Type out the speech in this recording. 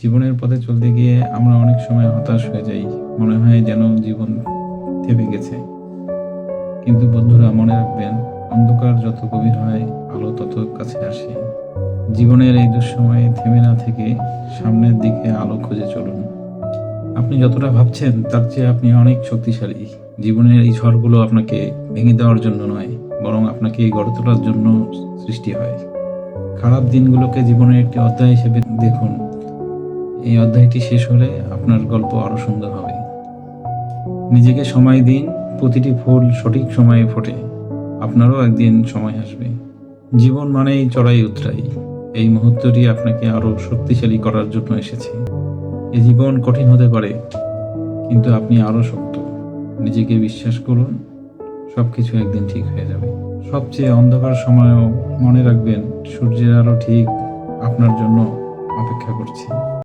জীবনের পথে চলতে গিয়ে আমরা অনেক সময় হতাশ হয়ে যাই। মনে হয় যেন জীবন থেমে গেছে। কিন্তু বন্ধুরা, মনে রাখবেন, অন্ধকার যত গভীর হয় আলো তত কাছে আসে। জীবনের এই দুঃসময়ে থেমে না থেকে সামনের দিকে আলো খুঁজে চলুন। আপনি যতটা ভাবছেন তার চেয়ে আপনি অনেক শক্তিশালী। জীবনের এই ঝড়গুলো আপনাকে ভেঙে দেওয়ার জন্য নয়, বরং আপনাকে গড়ে তোলার জন্য সৃষ্টি হয়। খারাপ দিনগুলোকে জীবনের একটি অধ্যায় হিসেবে দেখুন। এই অধ্যায়টি শেষ হলে আপনার গল্প আরো সুন্দর হবে। নিজেকে সময় দিন। প্রতিটি ফুল সঠিক সময়ে ফোটে। আপনারও একদিন সময় আসবে। জীবন মানেই চড়াই উতরাই। এই মুহূর্তটি আপনাকে আরো শক্তিশালী করার জন্য এসেছে। এই জীবন কঠিন হতে পারে, কিন্তু আপনি আরো শক্ত। নিজেকে বিশ্বাস করুন, সবকিছু একদিন ঠিক হয়ে যাবে। সবচেয়ে অন্ধকার সময়েও মনে রাখবেন, সূর্যের আলো ঠিক আপনার জন্য অপেক্ষা করছে।